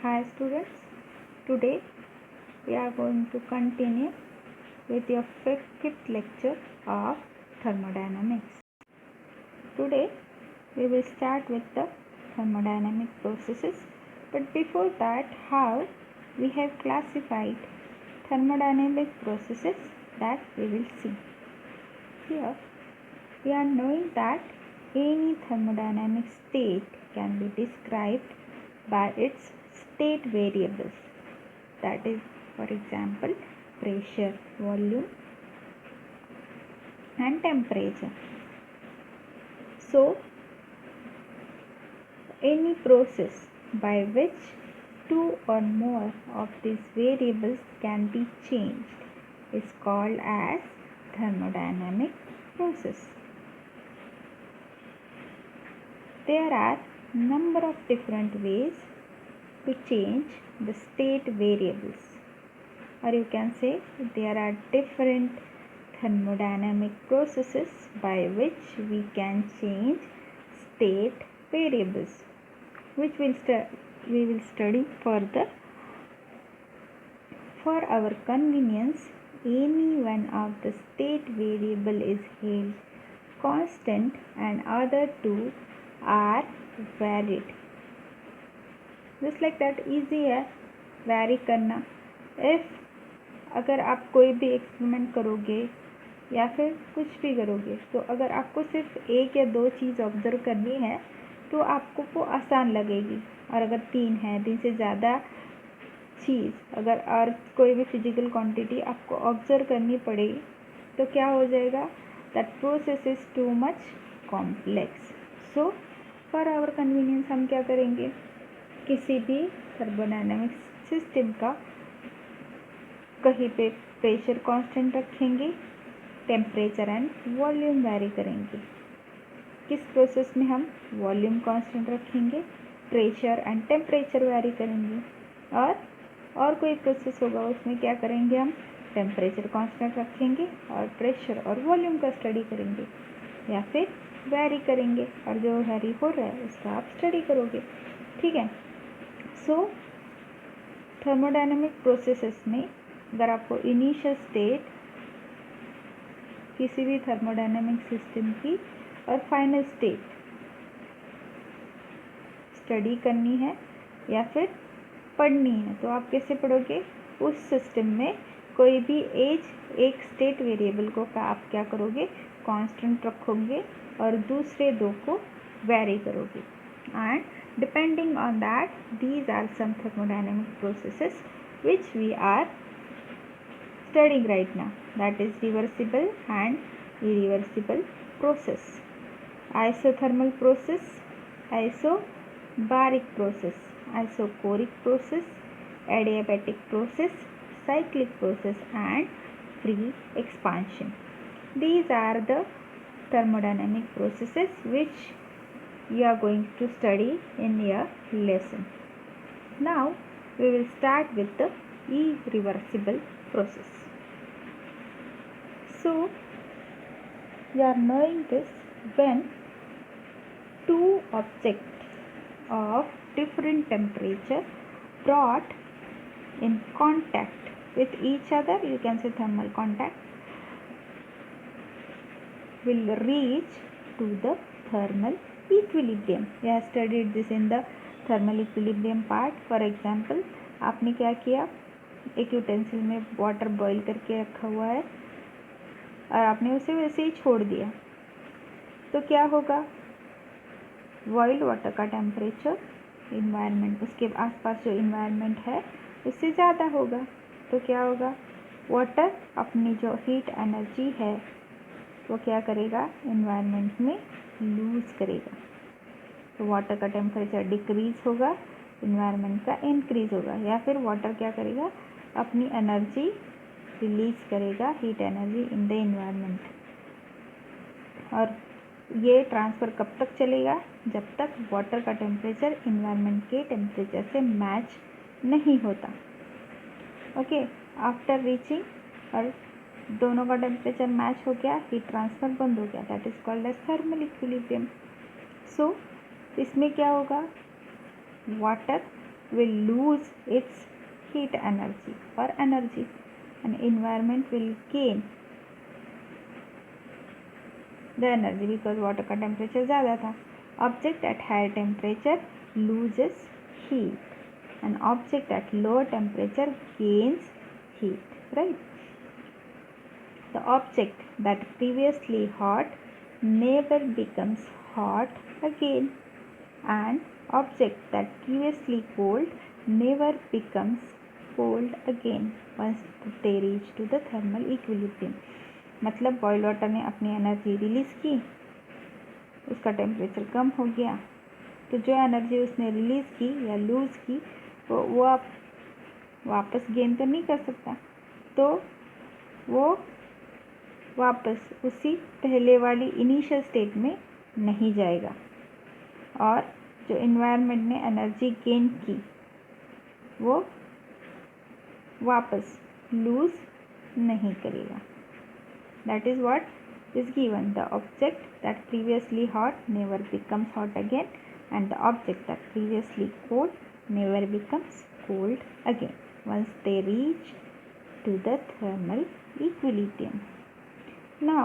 Hi students, today we are going to continue with your fifth lecture of thermodynamics. Today we will start with the thermodynamic processes, but before that, how we have classified thermodynamic processes that we will see. Here we are knowing that any thermodynamic state can be described by its state variables, that is, for example, pressure, volume and temperature. So any process by which two or more of these variables can be changed is called as thermodynamic process. There are number of different ways to change the state variables, or you can say there are different thermodynamic processes by which we can change state variables, which we will study further. For our convenience, any one of the state variable is held constant and other two are varied. Just like that, easy है vary करना. अगर आप कोई भी experiment करोगे या फिर कुछ भी करोगे, तो अगर आपको सिर्फ एक या दो चीज़ ऑब्जर्व करनी है तो आपको वो आसान लगेगी, और अगर तीन से ज़्यादा चीज़ अगर और कोई भी फिजिकल क्वांटिटी आपको ऑब्जर्व करनी पड़ेगी तो क्या हो जाएगा, that process is too much complex. So for our convenience हम क्या करेंगे, किसी भी थर्मोडायनामिक सिस्टम का कहीं पे प्रेशर कांस्टेंट रखेंगे, टेम्परेचर एंड वॉल्यूम वैरी करेंगे. किस प्रोसेस में हम वॉल्यूम कांस्टेंट रखेंगे, प्रेशर एंड टेम्परेचर वैरी करेंगे, और कोई प्रोसेस होगा उसमें क्या करेंगे, हम टेम्परेचर कांस्टेंट रखेंगे और प्रेशर और वॉल्यूम का स्टडी करेंगे या फिर वैरी करेंगे, और जो वैरी हो रहा है उसका आप स्टडी करोगे. ठीक है. सो थर्मोडायनामिक प्रोसेसेस में अगर आपको इनिशियल स्टेट किसी भी थर्मोडायनामिक सिस्टम की और फाइनल स्टेट स्टडी करनी है या फिर पढ़नी है, तो आप कैसे पढ़ोगे, उस सिस्टम में कोई भी एक स्टेट वेरिएबल को आप क्या करोगे, कांस्टेंट रखोगे और दूसरे दो को वैरी करोगे. And depending on that, these are some thermodynamic processes which we are studying right now, that is reversible and irreversible process, isothermal process, isobaric process, isochoric process, adiabatic process, cyclic process and free expansion. These are the thermodynamic processes which you are going to study in your lesson. Now we will start with the irreversible process. So you are knowing this, when two objects of different temperature brought in contact with each other, you can say thermal contact, will reach to the thermal equilibrium. We have studied this in the thermal equilibrium part. For example, आपने क्या किया, एक utensil में water boil करके रखा हुआ है और आपने उसे वैसे ही छोड़ दिया, तो क्या होगा, बॉइल्ड वाटर का टेम्परेचर इन्वायरमेंट, उसके आसपास जो इन्वायरमेंट है उससे ज़्यादा होगा, तो क्या होगा, वाटर अपनी जो हीट एनर्जी है वो क्या करेगा, इन्वायरमेंट में लूज़ करेगा. तो वाटर का टेम्परेचर डिक्रीज़ होगा, इन्वायरमेंट का इंक्रीज़ होगा, या फिर वाटर क्या करेगा, अपनी एनर्जी रिलीज़ करेगा, heat energy in the environment. और ये ट्रांसफ़र कब तक चलेगा, जब तक वाटर का टेम्परेचर इन्वायरमेंट के टेम्परेचर से मैच नहीं होता. ओके, आफ्टर रीचिंग और दोनों का टेम्परेचर मैच हो गया, हीट ट्रांसफ़र बंद हो गया, that is called as thermal equilibrium. So इसमें क्या होगा, water will lose its heat energy or energy, and environment will gain the energy because water का temperature ज़्यादा था. Object at higher temperature loses heat, and object at lower temperature gains heat, right? The object that previously hot never becomes hot again, and object that previously cold never becomes cold again once they reach to the thermal equilibrium. मतलब boil water ने अपनी energy release की, उसका temperature कम हो गया, तो जो energy उसने रिलीज़ की या लूज़ की वो आप वापस गेन तो नहीं कर सकता, तो वो वापस उसी पहले वाली इनिशियल स्टेट में नहीं जाएगा, और जो इन्वायरमेंट ने एनर्जी गेन की वो वापस लूज़ नहीं करेगा. That is what is given. The object that previously hot never becomes hot again, and the object that previously cold never becomes cold again once they reach to the thermal equilibrium. Now,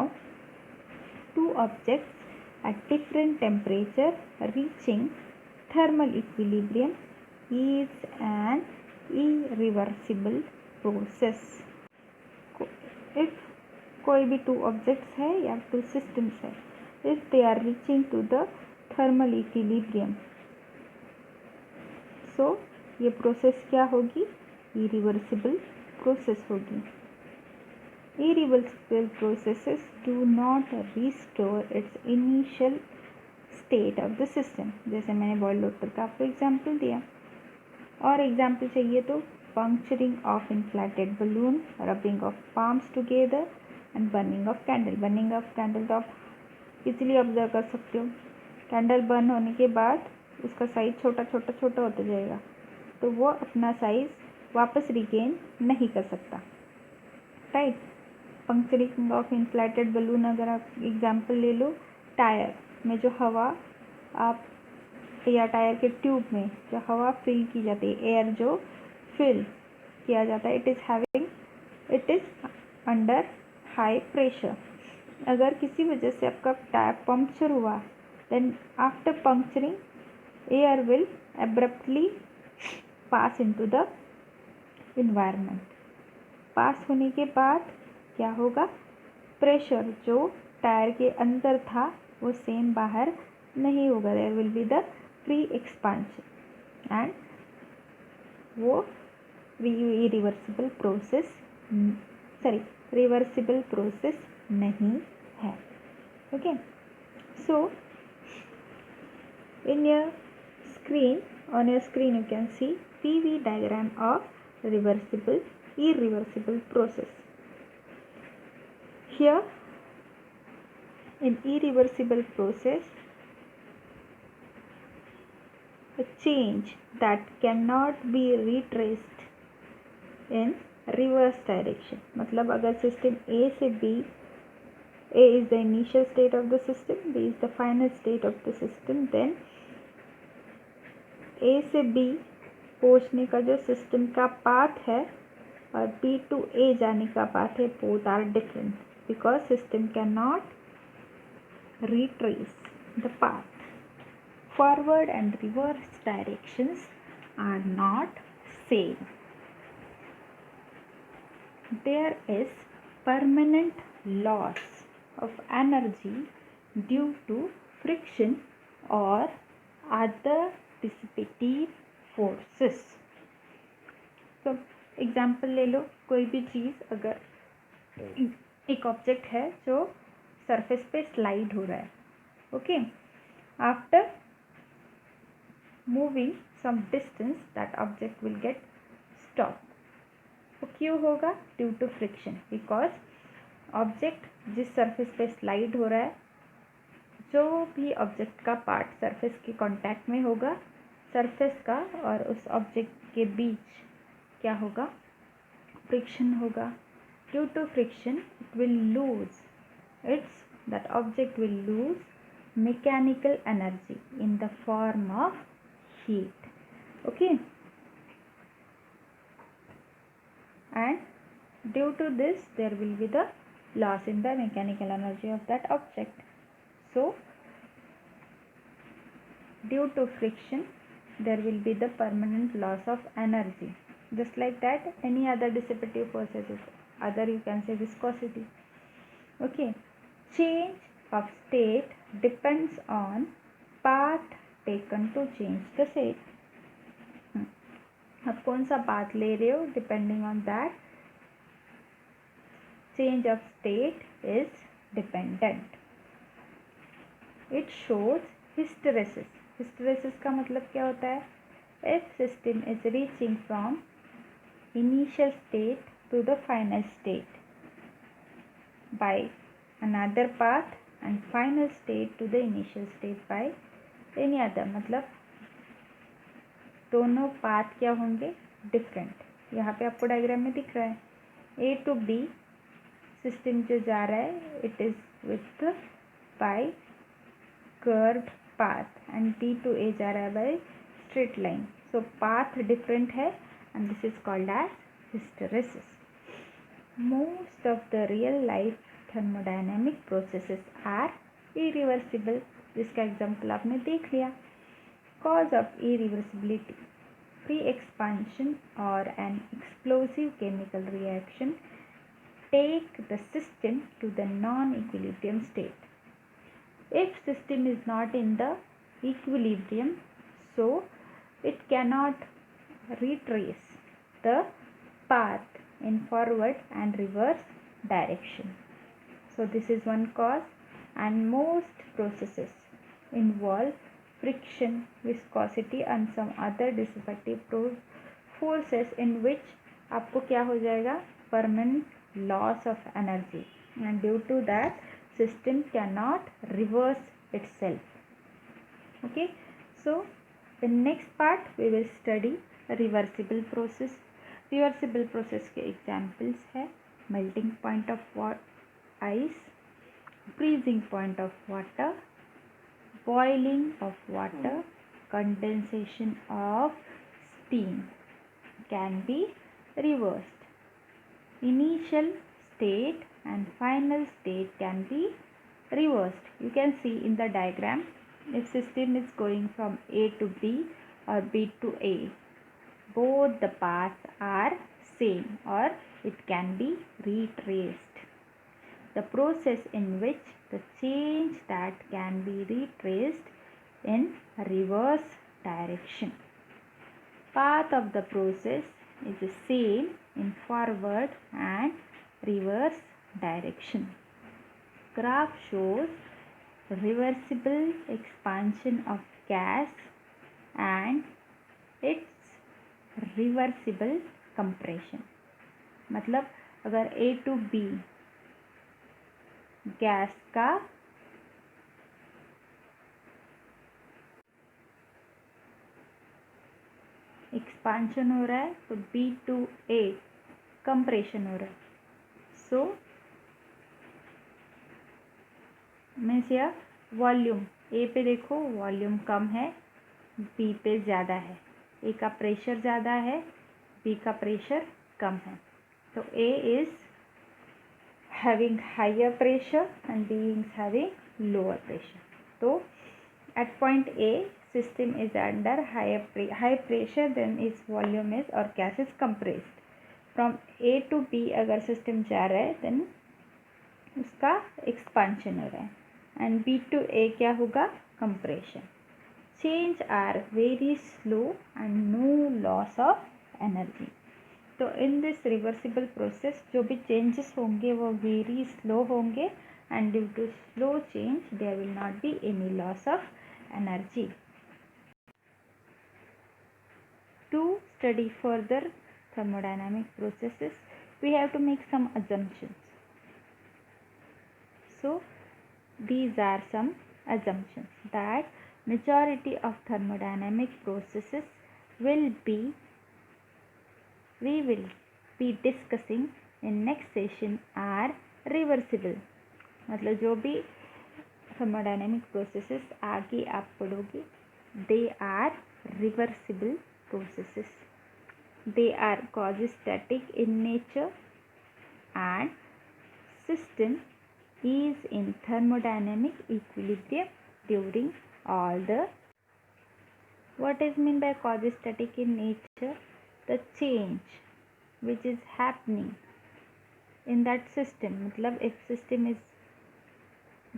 two objects at different temperature reaching thermal equilibrium is an irreversible process. If कोई भी to objects है या two systems है, if they are reaching to the thermal equilibrium, so ये process क्या होगी? Irreversible process होगी. Irreversible processes do not restore its initial state of the system. जैसे मैंने बॉइल्ड वाटर का आपको एग्जाम्पल दिया, और एग्जाम्पल चाहिए तो puncturing of inflated balloon, rubbing of palms together and burning of candle. Burning of candle तो आप इजीली ऑब्जर्व कर सकते हो. कैंडल बर्न होने के बाद उसका साइज छोटा छोटा छोटा होता जाएगा, तो वो अपना साइज वापस रिगेन नहीं कर सकता, राइट. पंक्चरिंग ऑफ इन्फ्लेटेड बलून अगर आप एग्जाम्पल ले लो, टायर में जो हवा आप या टायर के ट्यूब में जो हवा फिल की जाती है, एयर जो फिल किया जाता है, it is under high pressure. अगर किसी वजह से आपका टायर पंक्चर हुआ, then after puncturing air will abruptly pass into the environment. Pass होने के बाद क्या होगा? प्रेशर जो टायर के अंदर था वो सेम बाहर नहीं होगा. There will be the free expansion, and वो रिवर्सिबल प्रोसेस नहीं है. Okay, so in your screen, on your screen you can see PV diagram of irreversible process. Here in irreversible process, a change that cannot be retraced in reverse direction. मतलब अगर system A से B, A is the initial state of the system, B is the final state of the system, then A से B पहुँचने का जो system का path है और B to A जाने का पाथ है, both are different because system cannot retrace the path. Forward and reverse directions are not same. There is permanent loss of energy due to friction or other dissipative forces. तो example ले लो, कोई भी चीज़, अगर एक object है जो surface पे slide हो रहा है, okay, after moving some distance that object will get stop. वो क्यों होगा? Due to friction. Because object जिस सरफेस पे स्लाइड हो रहा है, जो भी ऑब्जेक्ट का पार्ट सरफेस के कांटेक्ट में होगा, सरफेस का और उस ऑब्जेक्ट के बीच क्या होगा? फ्रिक्शन होगा. Due to friction it will lose that object will lose mechanical energy in the form of heat. Okay, and due to this there will be the loss in the mechanical energy of that object. So due to friction there will be the permanent loss of energy. Just like that, any other dissipative forces is other, you can say viscosity. Okay, change of state depends on path taken to change the state. आप कौन सा path ले रहे हो, depending on that change of state is dependent. It shows hysteresis. Hysteresis का मतलब क्या होता है? If system is reaching from initial state to the final state by another path and final state to the initial state by any other, मतलब दोनों path क्या होंगे? Different. यहाँ पे आपको डायग्राम में दिख रहा है A to B सिस्टम जो जा रहा है it is with by curved path and B to A जा रहा है by straight line. So path different है and this is called as hysteresis. Most of the real life thermodynamic processes are irreversible. जिसका example आपने देख लिया. Cause of irreversibility: free expansion or an explosive chemical reaction take the system to the non-equilibrium state. If system is not in the equilibrium, so it cannot retrace the path in forward and reverse direction. So this is one cause, and most processes involve friction, viscosity and some other dissipative forces in which आपको क्या हो जाएगा? permanent loss of energy, and due to that system cannot reverse itself. Okay, so the next part we will study reversible process. reversible process के examples है melting point of ice, freezing point of water, boiling of water, condensation of steam can be reversed. Initial state and final state can be reversed. You can see in the diagram, if system is going from A to B or B to A, both the paths are same or it can be retraced. The process in which the change that can be retraced in reverse direction. Path of the process is the same in forward and reverse direction. Graph shows reversible expansion of gas and its reversible compression. मतलब अगर A to B gas का expansion हो रहा है तो B to A compression हो रहा है. सो मीन्स या वॉल्यूम A पे देखो वॉल्यूम कम है, B पे ज़्यादा है. A का प्रेशर ज़्यादा है, B का प्रेशर कम है. तो A is having higher pressure and B is having lower pressure. So at point A system is under high pressure, then its volume is or gas is compressed. From A to B अगर system जा रहा है then उसका expansion हो रहा है and B to A क्या होगा? compression. Change are very slow and no loss of energy. तो इन दिस रिवर्सिबल प्रोसेस जो भी चेंजेस होंगे वो वेरी स्लो होंगे and due to slow change there will not be any loss of energy. To study further thermodynamic processes we have to make some assumptions. So these are some assumptions that majority of thermodynamic processes we will be discussing in next session are reversible. मतलब जो भी thermodynamic processes आगे आप पढ़ोगे they are reversible processes. They are quasi-static in nature, and system is in thermodynamic equilibrium during all the. What is meant by quasi-static in nature? The change which is happening in that system, मतलब if system is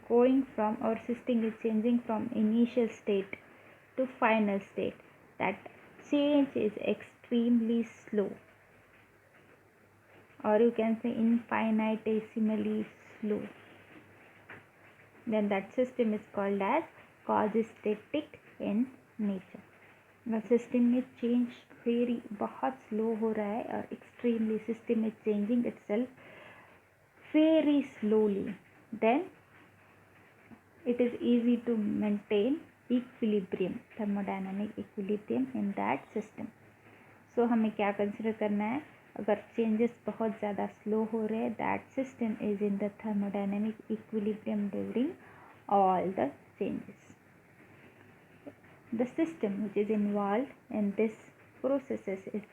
going from or system is changing from initial state to final state, that change is extremely slow, or you can say infinitesimally slow, then that system is called as quasi-static in nature. The system में change very बहुत slow हो रहा है और extremely system is changing itself very slowly, then it is easy to maintain equilibrium, thermodynamic equilibrium in that system. So हमें क्या consider करना है? अगर changes बहुत ज़्यादा slow हो रहे हैं, that system is in the thermodynamic equilibrium during all the changes. The system which is involved in this processes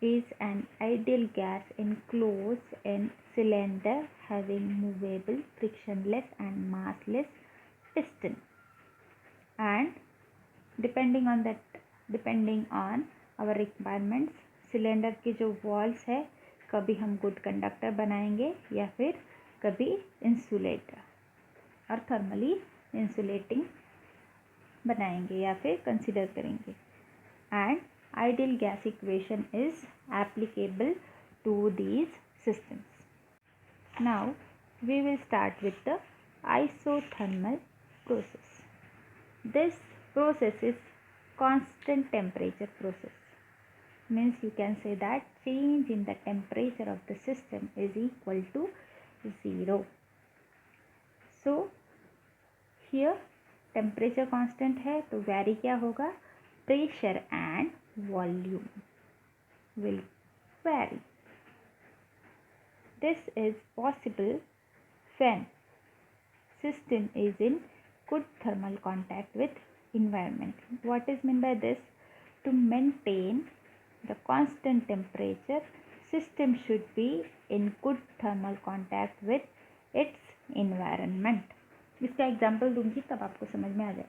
is an ideal gas enclosed in cylinder having movable, frictionless and massless piston, and depending on our requirements, cylinder के जो walls है कभी हम good conductor बनाएंगे या फिर कभी insulator और थर्मली इंसुलेटिंग बनाएंगे या फिर कंसिडर करेंगे. And ideal gas equation is applicable to these systems. Now we will start with the isothermal process. This process is constant temperature process. Means you can say that change in the temperature of the system is equal to 0. So here temperature constant है तो vary क्या होगा? Pressure and volume will vary. This is possible when system is in good thermal contact with environment. What is meant by this? To maintain the constant temperature, system should be in good thermal contact with its environment. इसका example दूंगी तब आपको समझ में आ जाए.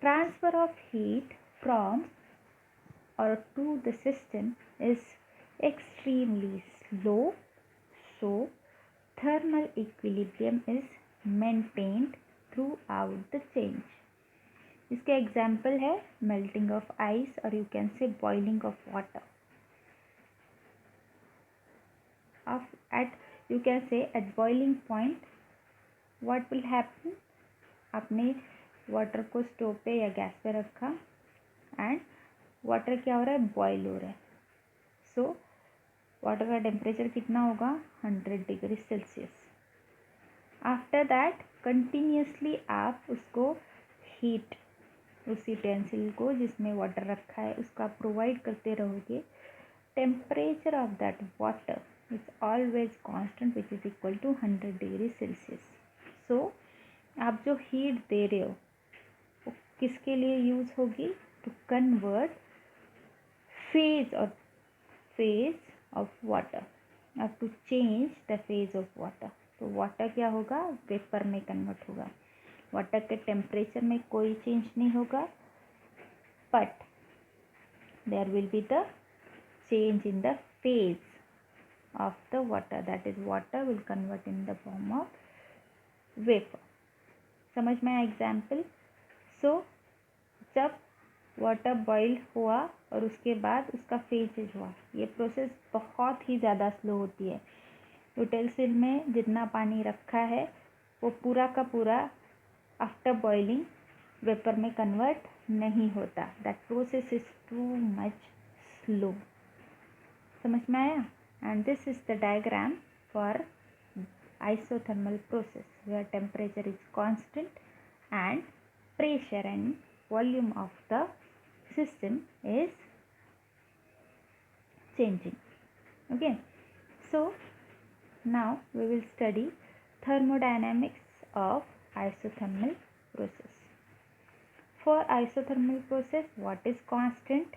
Transfer of heat from or to the system is extremely slow, so thermal equilibrium is maintained throughout the change. इसके example है melting of ice और you can say boiling of water. You can say at boiling point what will happen? आपने water को stove पे या gas पे रखा and water क्या हो रहा है? बॉयल हो रहा है. सो वाटर का टेम्परेचर कितना होगा? 100 degree Celsius. After that continuously आप उसको हीट, उस यूटेंसिल को जिसमें वाटर रखा है उसको आप प्रोवाइड करते रहोगे. Temperature of that water is always constant which is equal to 100 degree Celsius. So आप जो हीट दे रहे हो वो किसके लिए यूज़ होगी? To convert phase of water और to change the phase of water. तो वाटर क्या होगा? वेपर में कन्वर्ट होगा. वाटर के टेम्परेचर में कोई चेंज नहीं होगा, but there will be the change in the phase of the water. That is water will convert in the form of vapour. समझ में आया एग्जाम्पल? सो जब वाटर बॉईल हुआ और उसके बाद उसका फेज चेंज हुआ, ये प्रोसेस बहुत ही ज़्यादा स्लो होती है. यूटेंसिल में जितना पानी रखा है वो पूरा का पूरा आफ्टर बॉइलिंग वेपर में कन्वर्ट नहीं होता. That process is too much slow. समझ में आया? And this is the diagram for isothermal process where temperature is constant and pressure and volume of the system is changing. Okay, so now we will study thermodynamics of isothermal process. For isothermal process, what is constant?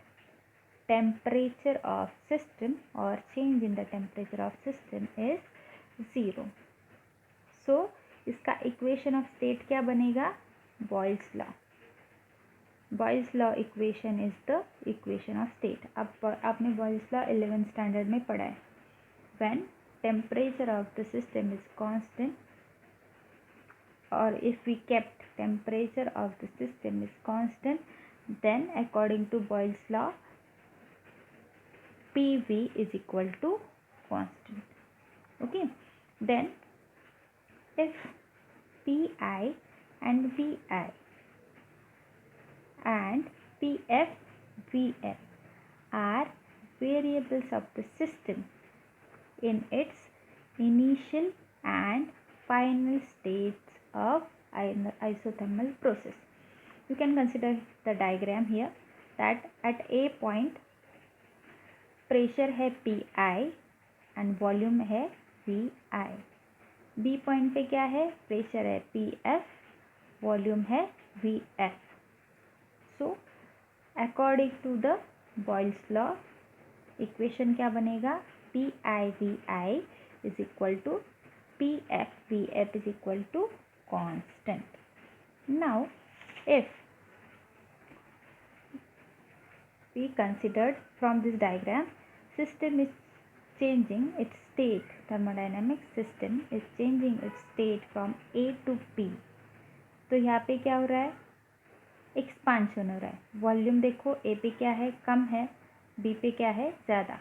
Temperature of system or change in the temperature of system is 0. So इसका equation of state क्या बनेगा? Boyle's law. Boyle's law equation is the equation of state. अब आपने Boyle's law 11th standard में पढ़ा है. When temperature of the system is constant or if we kept temperature of the system is constant, then according to Boyle's law, PV is equal to constant. Okay, then if PI and VI and PF, VF are variables of the system in its initial and final states of isothermal process. You can consider the diagram here that at A point pressure है PI and volume है VI. B point पे क्या है? pressure है PF, volume है VF. So according to the Boyle's law, equation क्या बनेगा? PI VI is equal to PF VF is equal to constant. Now if we considered from this diagram, system is changing its state, thermodynamic system is changing its state from A to P. तो यहाँ पे क्या हो रहा है? Expansion हो रहा है. वॉल्यूम देखो, ए पे क्या है? कम है. बी पे क्या है? ज़्यादा.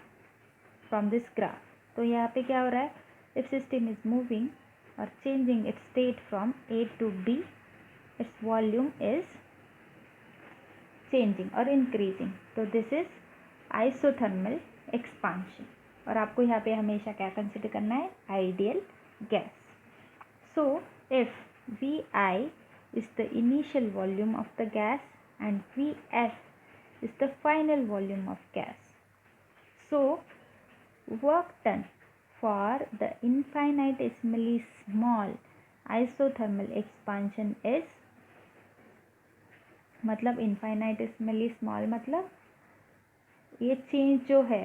फ्रॉम दिस ग्राफ तो यहाँ पे क्या हो रहा है? If system is moving or changing its state from A to B, its volume is changing or increasing. So this is isothermal expansion. और आपको यहाँ पे हमेशा क्या कंसिडर करना है? Ideal gas. So if VI is the initial volume of the gas and VF is the final volume of gas. So work done for the infinitesimally small isothermal expansion is, मतलब infinitesimally small मतलब ये change जो है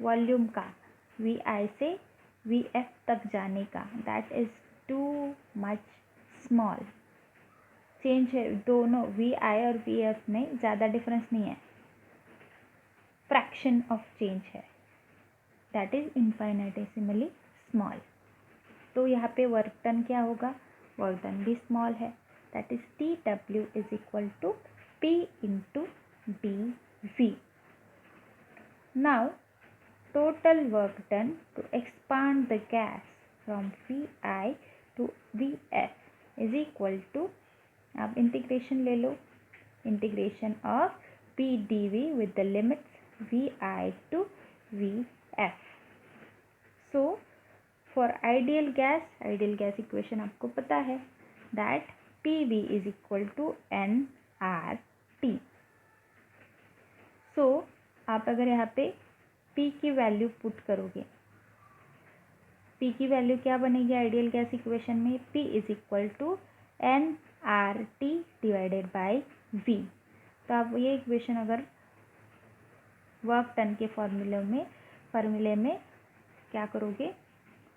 volume का VI से VF तक जाने का, that is too much small. Change है दोनों VI और VF में ज़्यादा डिफरेंस नहीं है, फ्रैक्शन ऑफ चेंज है, that is infinitesimally small. तो यहाँ पे वर्क डन क्या होगा? वर्क डन भी स्मॉल है, that is TW is equal to P into BV. Now total work done to expand the gas from VI to VF is equal to, आप integration ले लो, integration of PdV with the limits VI to VF. So for ideal gas equation आपको पता है that PV is equal to nRT. So आप अगर यहाँ पे P की वैल्यू पुट करोगे, P की वैल्यू क्या बनेगी आइडियल गैस इक्वेशन में? P is equal to nRT divided by V. तो आप ये इक्वेशन अगर वर्क डन के फॉर्मूले में क्या करोगे?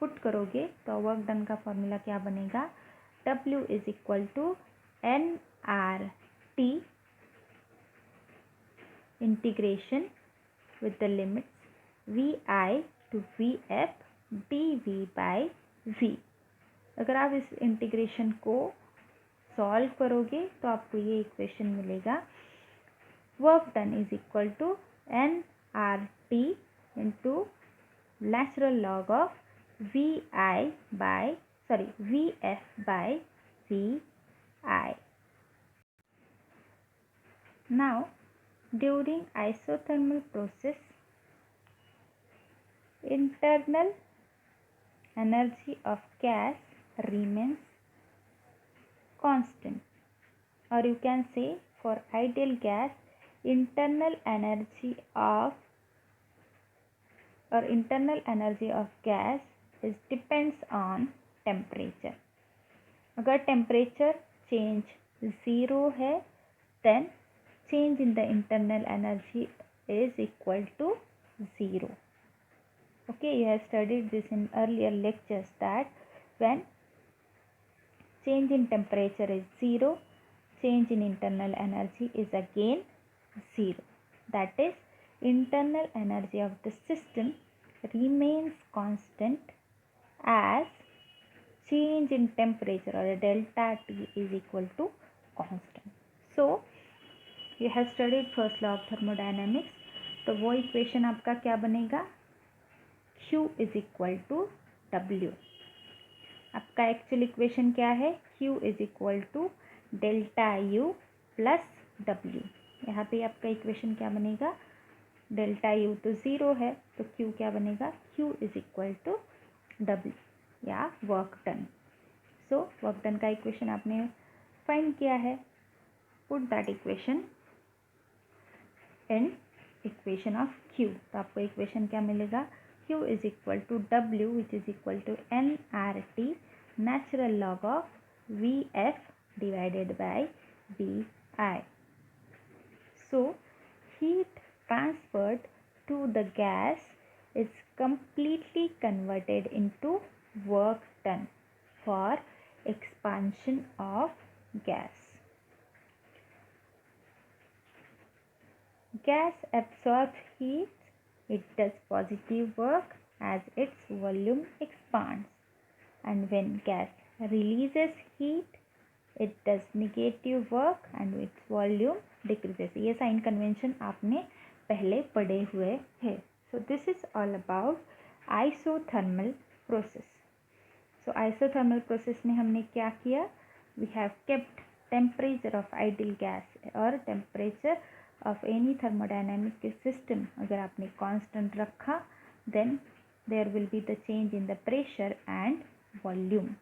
पुट करोगे तो वर्क डन का फॉर्मूला क्या बनेगा? W is equal to nRT integration with the limits VI to VF dV by V. अगर आप इस इंटीग्रेशन को सॉल्व करोगे तो आपको ये इक्वेशन मिलेगा. Work done is equal to nRT into natural log of VF by VI. Now during isothermal process, internal energy of gas remains constant, or you can say for ideal gas internal energy of gas is depends on temperature. अगर temperature change zero है then change in the internal energy is equal to 0. Okay, you have studied this in earlier lectures that when change in temperature is 0, change in internal energy is again 0. That is, internal energy of the system remains constant as change in temperature or delta T is equal to constant. So, you have studied first law of thermodynamics. तो वो equation आपका क्या बनेगा? Q is equal to W. आपका actual equation क्या है? Q is equal to delta U plus W. यहाँ पे आपका इक्वेशन क्या बनेगा? डेल्टा U तो 0 है, तो Q क्या बनेगा? Q is equal to W या work done. So work done का इक्वेशन आपने फाइंड किया है. Put that equation in equation of Q. तो आपको इक्वेशन क्या मिलेगा? Q is equal to W which is equal to nRT natural log of Vf divided by Vi. So heat transferred to the gas is completely converted into work done for expansion of gas. Gas absorbs heat, it does positive work as its volume expands, and when gas releases heat, it does negative work and its volume decreases. ये sign convention आपने पहले पढ़े हुए हैं. So this is all about isothermal process. So isothermal process में हमने क्या किया? We have kept temperature of ideal gas और temperature of any thermodynamic system अगर आपने constant रखा, then there will be the change in the pressure and volume,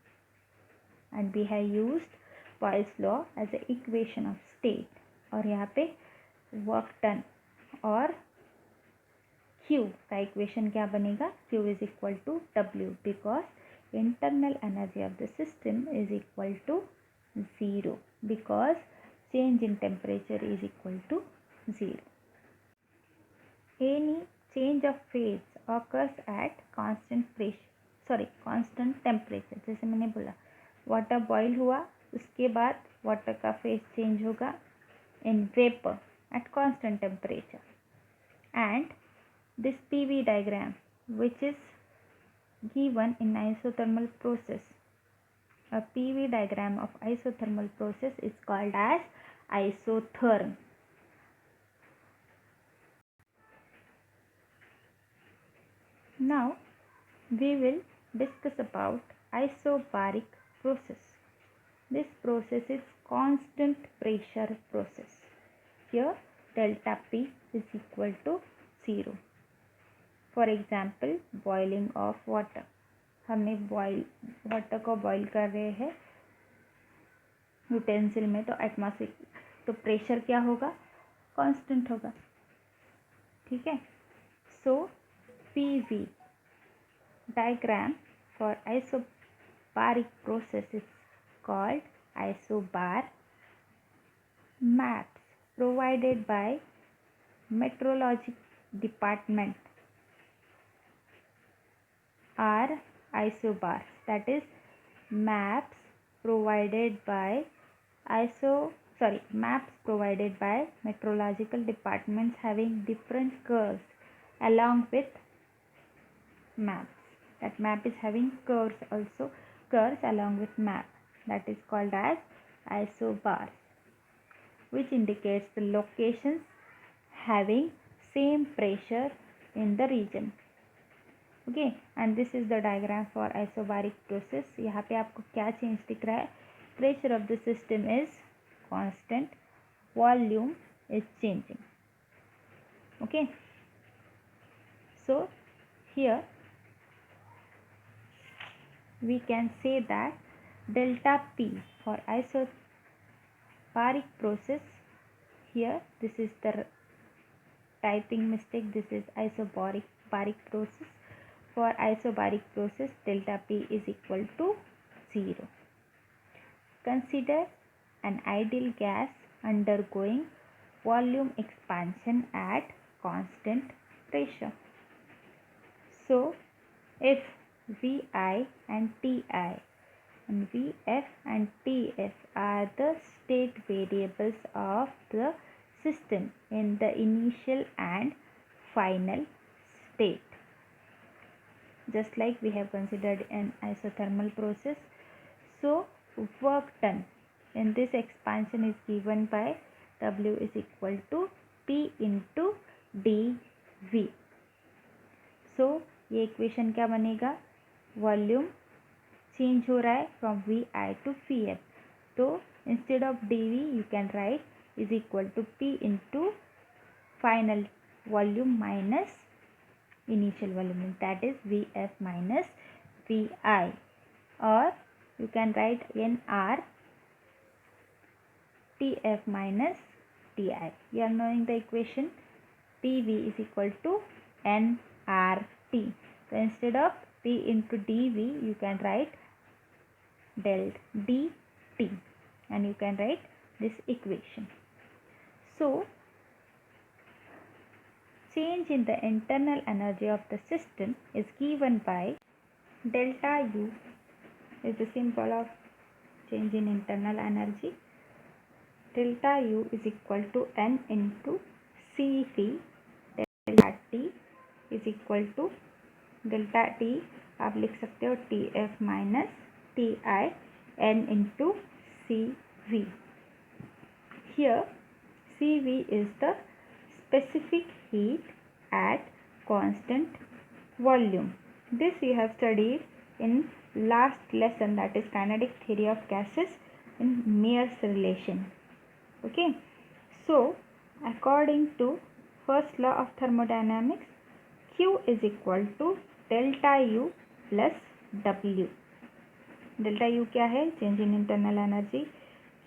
and we have used Boyle's law as an equation of state. और यहाँ पे work done और Q का equation क्या बनेगा? Q is equal to W because internal energy of the system is equal to 0 because change in temperature is equal to 0. Any change of phase occurs at constant temperature. जैसे मैंने बोला water boil हुआ, उसके बाद water का phase change होगा in vapor at constant temperature. And this PV diagram which is given in isothermal process, a PV diagram of isothermal process is called as isotherm. Now we will discuss about isobaric process. This process is constant pressure process. Here delta P is equal to 0. For example, boiling of water. हमने water को boil कर रहे हैं utensil में, तो atmospheric, तो pressure क्या होगा? कांस्टेंट होगा. ठीक है. सो PV diagram for isobaric process is called isobar. Maps provided by meteorology department are isobars. That is, maps provided by meteorological departments having different curves along with maps. That map is having curves along with map. That is called as isobars, which indicates the locations having same pressure in the region. Okay, and this is the diagram for isobaric process. यहाँ पे आपको क्या change दिख रहा है? Pressure of the system is constant, volume is changing. Okay, so here we can say that delta P for isobaric process, here this is the typing mistake, this is isobaric process. For isobaric process, delta P is equal to 0. Consider an ideal gas undergoing volume expansion at constant pressure. So if Vi and Ti and Vf and Tf are the state variables of the system in the initial and final state, just like we have considered an isothermal process. So work done in this expansion is given by W is equal to P into dV. So ये equation क्या बनेगा, volume change हो रहा है from V I to V F, तो instead of D V you can write is equal to P into final volume minus initial volume, that is Vf minus Vi, or you can write nR Tf minus Ti. You are knowing the equation PV is equal to nRT. So instead of P into dV you can write del dt and you can write this equation. So change in the internal energy of the system is given by delta U is the symbol of change in internal energy. Delta U is equal to N into CV. Delta T is equal to delta T आप लिख सकते हो TF minus TI N into CV. Here CV is the specific heat at constant volume. This you have studied in last lesson, that is kinetic theory of gases in Meier's relation. Okay, so according to first law of thermodynamics, Q is equal to delta U plus W. delta U क्या है, change in internal energy.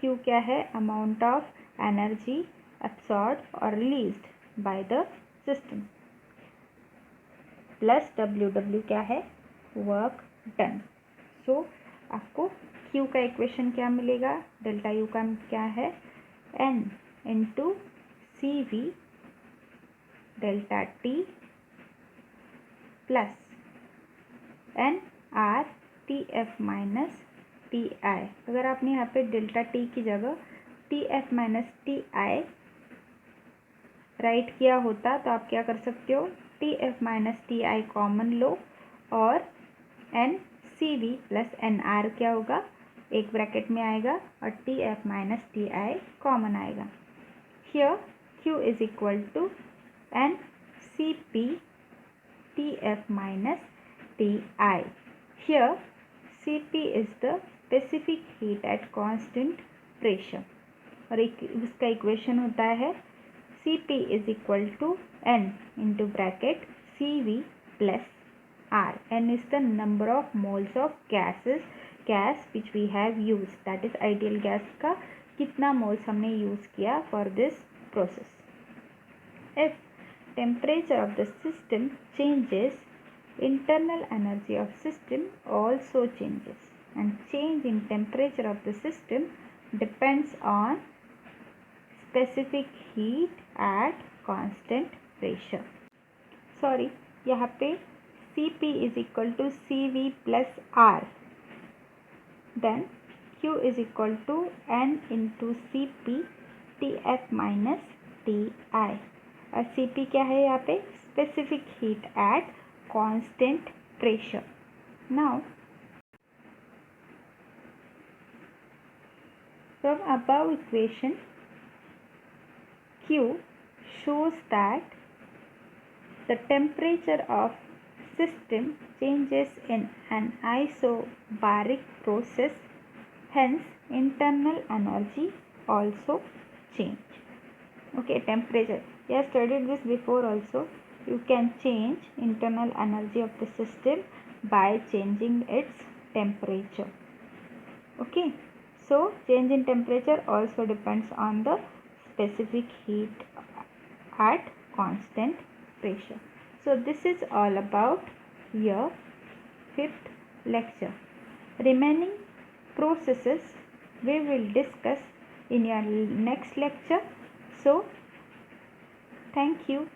Q क्या है, amount of energy absorbed or released by the system, plus W क्या है, work done. So आपको Q का equation क्या मिलेगा, डेल्टा U का क्या है, N into CV delta T plus N R TF minus TI. अगर आपने यहाँ पे डेल्टा T की जगह TF माइनस TI राइट किया होता तो आप क्या कर सकते हो, TF माइनस TI कॉमन लो और NCV प्लस NR क्या होगा, एक ब्रैकेट में आएगा और TF माइनस TI कॉमन आएगा. Here Q is equal to NCP TF minus TI. Here Cp is the specific heat at constant pressure और इसका इक्वेशन होता है Cp is equal to N into bracket Cv plus R. N is the number of moles of gas which we have used, that is ideal gas का कितना moles हमने use किया for this process. If temperature of the system changes, internal energy of system also changes, and change in temperature of the system depends on specific heat at constant pressure. Sorry, यहाँ पे Cp is equal to Cv plus R, then Q is equal to N into Cp Tf minus Ti. और Cp क्या है यहाँ पे, specific heat at constant pressure. Now from above equation, Q shows that the temperature of system changes in an isobaric process, hence internal energy also change. Okay, temperature, we have studied this before also. You can change internal energy of the system by changing its temperature. Okay, so change in temperature also depends on the specific heat at constant pressure. So this is all about your 5th lecture. Remaining processes we will discuss in your next lecture. So thank you.